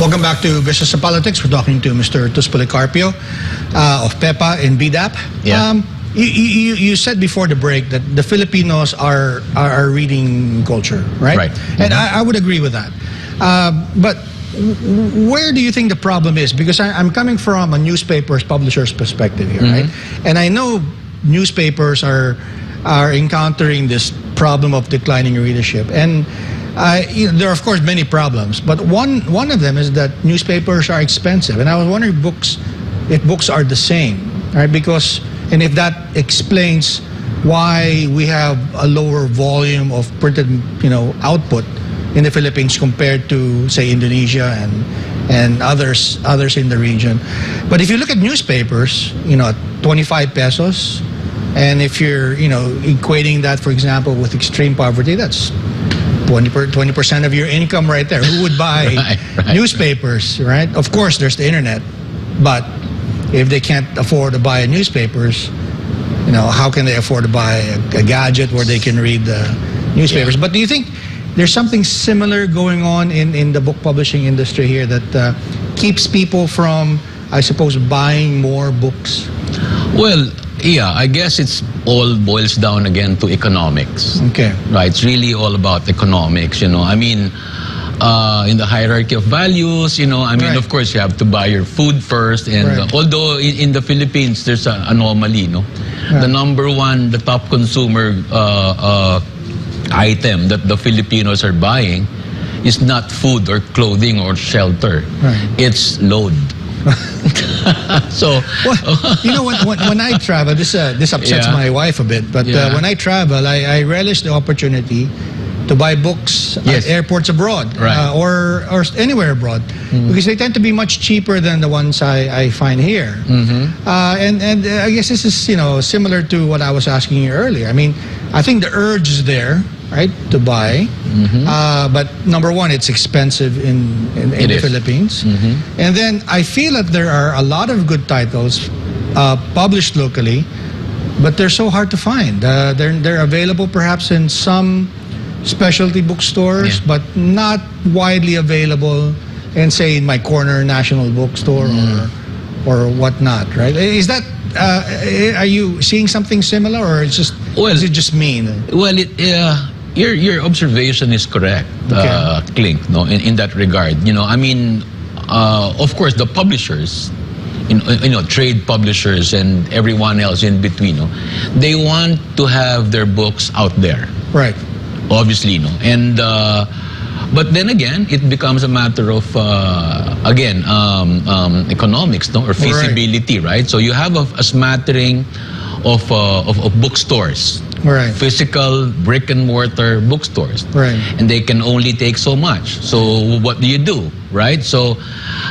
Welcome back to Business and Politics. We're talking to Mr. Policarpio of PEPA in BDAP. Yeah. You said before the break that the Filipinos are reading culture, right? Right. And I would agree with that. But where do you think the problem is? Because I'm coming from a newspaper's publisher's perspective here, right? And I know newspapers are encountering this problem of declining readership. And there are, of course, many problems. But one of them is that newspapers are expensive. And I was wondering if books are the same, right? And if that explains why we have a lower volume of printed, output in the Philippines compared to, say, Indonesia and others in the region. But if you look at newspapers, 25 pesos, and if you're, equating that, for example, with extreme poverty, that's 20% of your income right there. Who would buy newspapers, right? Of course, there's the internet, but if they can't afford to buy newspapers, how can they afford to buy a gadget where they can read the newspapers? Yeah. But do you think there's something similar going on in the book publishing industry here that keeps people from, I suppose, buying more books? Well, yeah, I guess it's all boils down again to economics. Okay. Right, it's really all about economics, I mean, in the hierarchy of values, Right. Of course, you have to buy your food first. And Right. although in the Philippines, there's an anomaly, Right. The top consumer item that the Filipinos are buying is not food or clothing or shelter. Right. It's load. So, when I travel, this upsets my wife a bit, but when I travel, I relish the opportunity to buy books at airports abroad, right. or anywhere abroad, because they tend to be much cheaper than the ones I find here. And I guess this is similar to what I was asking you earlier. I mean, I think the urge is there, right, to buy, but number one, it's expensive in the Philippines, and then I feel that there are a lot of good titles published locally, but they're so hard to find. They're available perhaps in some specialty bookstores, but not widely available in, say, in my corner national bookstore or whatnot, right? Is that are you seeing something similar, or is it just me? Well, your observation is correct, Klink, in that regard. Of course, the publishers, trade publishers and everyone else in between, they want to have their books out there. Right. Obviously, and but then again, it becomes a matter of economics, or feasibility, right? So you have a smattering of bookstores, right? Physical brick and mortar bookstores, right? And they can only take so much. So what do, right? So,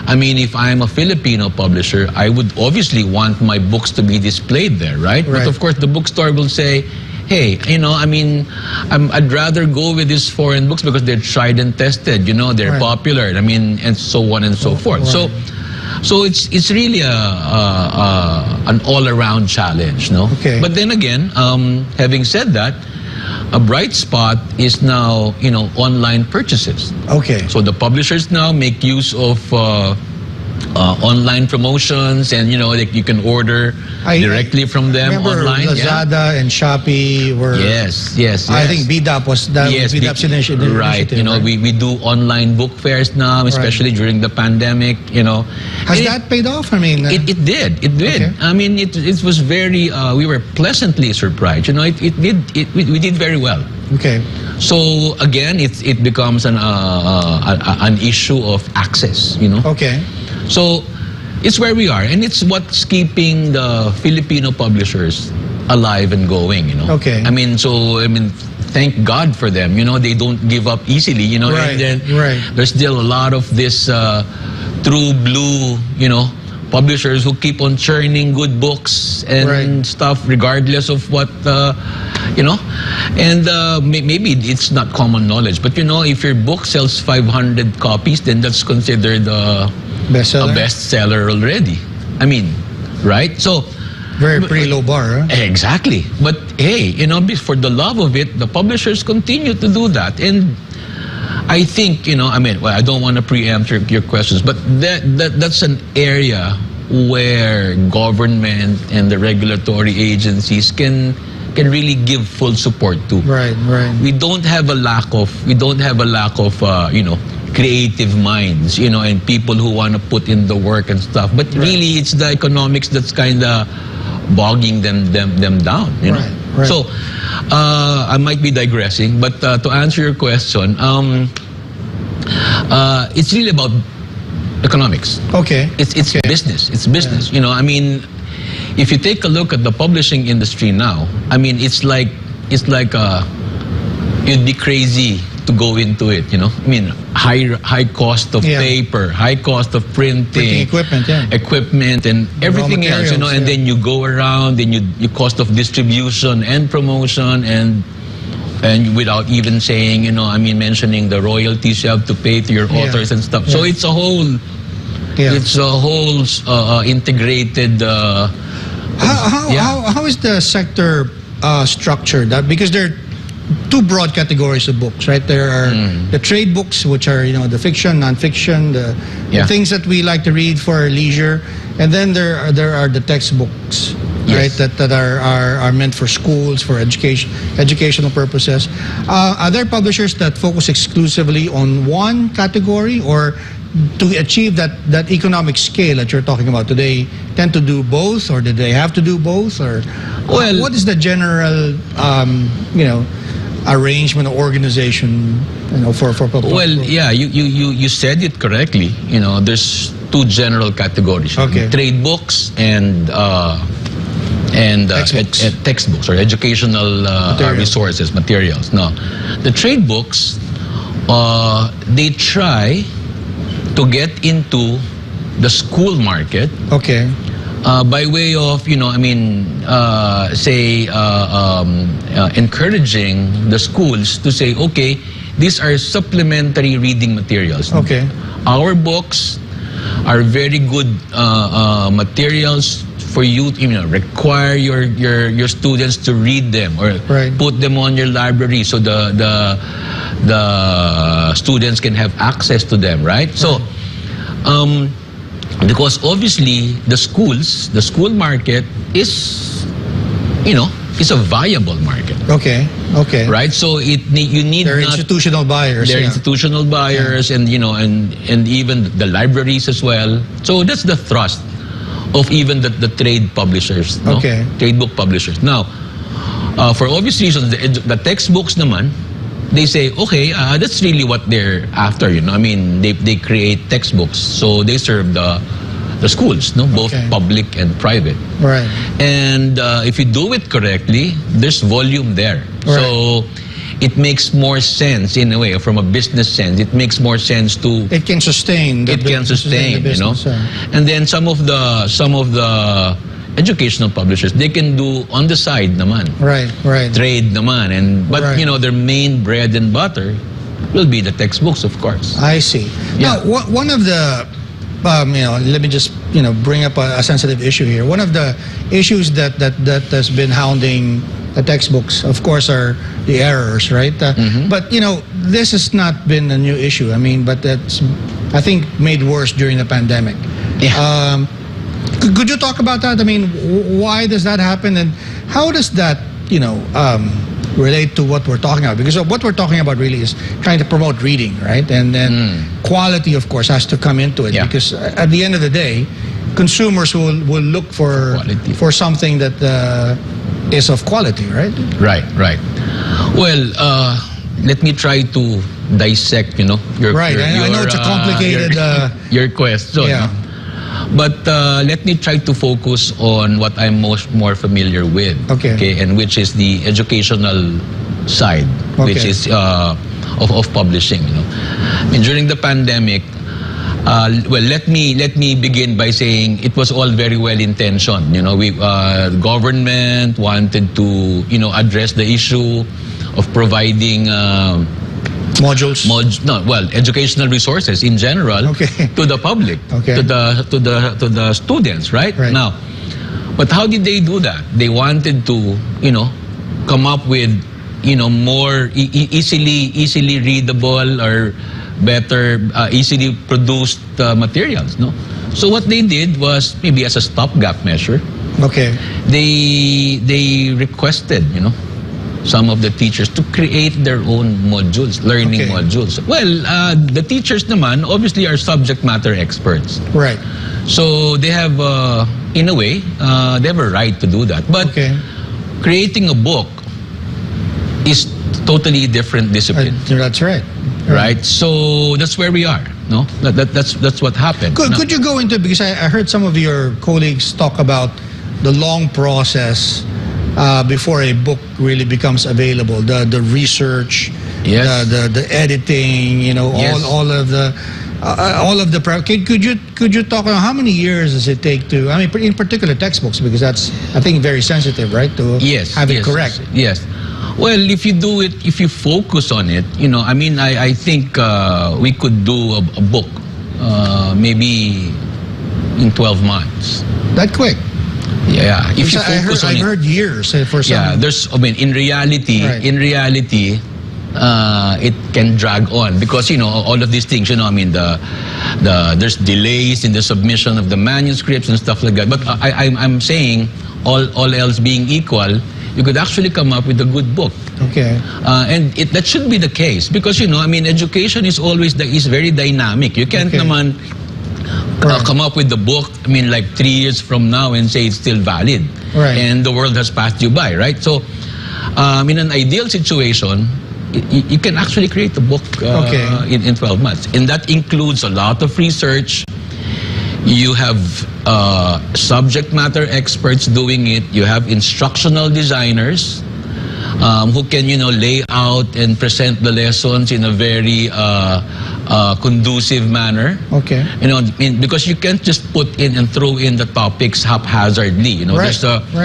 I mean, if I'm a Filipino publisher, I would obviously want my books to be displayed there, right? But of course, the bookstore will say, hey, I'd rather go with these foreign books because they're tried and tested, they're popular, and so on and so forth. Right. So it's really an all-around challenge, Okay. But then again, having said that, a bright spot is now, online purchases. Okay. So the publishers now make use of online promotions, and you can order directly from them online. Lazada and Shopee were. Yes. I think BDAP was that. BDAP's initiative. Right. We do online book fairs now, especially during the pandemic. Has that paid off? I mean, it did. Okay. I mean, it was very. We were pleasantly surprised. We did very well. Okay. So again, it becomes an issue of access. Okay. So it's where we are, and it's what's keeping the Filipino publishers alive and going, Okay. Thank God for them. They don't give up easily, Right. And then there's still a lot of this true blue, publishers who keep on churning good books and stuff regardless of what, and maybe it's not common knowledge, but if your book sells 500 copies, then that's considered a bestseller already. Right? So pretty low bar, huh? Exactly. But hey, for the love of it, the publishers continue to do that. And I think, I mean, well, I don't want to preempt your questions, but that's an area where government and the regulatory agencies can really give full support to. Right. We don't have a lack of creative minds, and people who want to put in the work and stuff. But really, it's the economics that's kind of bogging them down. Right. So I might be digressing, but to answer your question, it's really about economics. Okay. It's business. It's business. Yeah. I mean, if you take a look at the publishing industry now, I mean, it's like you'd be crazy to go into it. I mean, high cost of paper, high cost of printing equipment, and everything else. And then you go around, then you cost of distribution and promotion and without even saying, I mean, mentioning the royalties you have to pay to your authors and stuff. So it's a whole, integrated. How is the sector structured? Because there are two broad categories of books, right? There are the trade books, which are the fiction, non-fiction, the things that we like to read for leisure, and then there are the textbooks, right? That are meant for schools, for educational purposes. Are there publishers that focus exclusively on one category, or to achieve that economic scale that you're talking about, do they tend to do both, or do they have to do both, or what is the general arrangement or organization for publishers? Well, yeah, you said it correctly. There's two general categories: trade books and textbooks or educational resources, materials. Now, the trade books, they try to get into the school market. Okay. By way of, encouraging the schools to say, okay, these are supplementary reading materials. Okay. Our books are very good materials for you to require your students to read them or put them on your library so the students can have access to them, right? So, because obviously the school market is, is a viable market. Okay. Right? So you need they're institutional buyers. They're institutional buyers, and and even the libraries as well. So that's the thrust of even the trade publishers. Trade book publishers. Now, for obvious reasons, the textbooks naman, they say, okay, that's really what they're after. I mean, they create textbooks, so they serve the schools, both public and private. Right. And if you do it correctly, there's volume there. Right. So it makes more sense in a way, from a business sense. It makes more sense to. It can sustain. The business, And then some of the educational publishers, they can do on the side naman. Right. Trade naman, but their main bread and butter will be the textbooks, of course. I see. Yeah. Now, one of the let me just bring up a sensitive issue here. One of the issues that has been hounding the textbooks, of course, are the errors, right? But this has not been a new issue. I mean, but that's, I think, made worse during the pandemic. Yeah. Could you talk about that? I mean, why does that happen, and how does that relate to what we're talking about? Because what we're talking about really is trying to promote reading, right? And then quality, of course, has to come into it. Yeah. Because at the end of the day, consumers will look for something that is of quality, right? Right. Well, let me try to dissect, your I know it's a complicated your question. Yeah. But let me try to focus on what I'm more familiar with. Okay, and which is the educational side, which is of publishing. I mean, during the pandemic, well, let me begin by saying it was all very well intentioned. We government wanted to address the issue of providing modules. Educational resources in general to the public, to the students, right? Now, but how did they do that? They wanted to, come up with more easily readable or better, easily produced materials, no? So what they did was, maybe as a stopgap measure, Okay. they requested, some of the teachers to create their own modules, learning Okay. modules. Well, the teachers naman obviously are subject matter experts. Right. So they have, in a way, they have a right to do that. But Okay. creating a book is totally different discipline. That's right. Right? So that's where we are. No, that's what happened. Could you go into, because I heard some of your colleagues talk about the long process before a book really becomes available, the research, Yes. the editing, Yes. all of the could you talk about how many years does it take to, I mean, in particular textbooks, because that's, I think, very sensitive, right, to have it correct. Yes. Well, if you focus on it, I think we could do a book maybe in 12 months. That quick? Yeah, if you I focus on it. I've heard years for some. Yeah, in reality, Right. it can drag on because all of these things. There's delays in the submission of the manuscripts and stuff like that. But I'm saying, all else being equal, you could actually come up with a good book. Okay. And that should be the case because education is always is very dynamic. You can't Okay. naman come up with the book, like 3 years from now and say it's still valid. Right. And the world has passed you by, right? So, in an ideal situation, you can actually create a book Okay. in 12 months. And that includes a lot of research. You have subject matter experts doing it. You have instructional designers who can, lay out and present the lessons in a very conducive manner. Okay. Because you can't just put in and throw in the topics haphazardly. Right,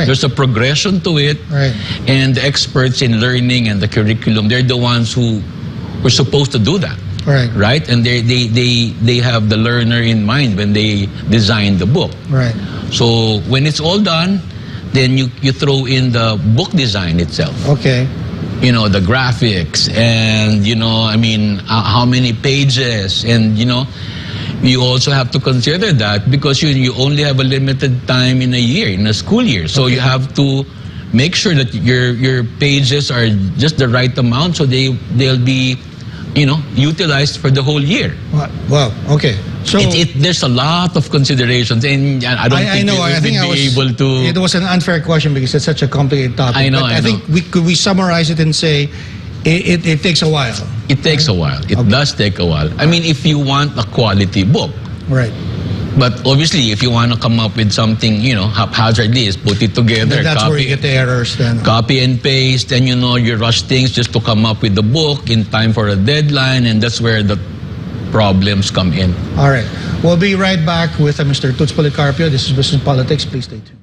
There's a progression to it. Right. And the experts in learning and the curriculum, they're the ones who were supposed to do that. Right. Right? And they have the learner in mind when they design the book. Right. So when it's all done, then you throw in the book design itself. Okay. The graphics and, how many pages. And, you also have to consider that because you only have a limited time in a year, in a school year. So you have to make sure that your pages are just the right amount so they'll be utilized for the whole year. Wow. Okay. So there's a lot of considerations, and I don't think we would be able to. It was an unfair question because it's such a complicated topic. I know. But I think we summarize it and say it takes a while. It takes a while. It does take a while. If you want a quality book, right? But obviously, if you want to come up with something, haphazardly, is put it together. That's where you get the errors then. Copy and paste, and you rush things just to come up with the book in time for a deadline, and that's where the problems come in. All right. We'll be right back with Mr. Policarpio. This is Business Politics. Please stay tuned.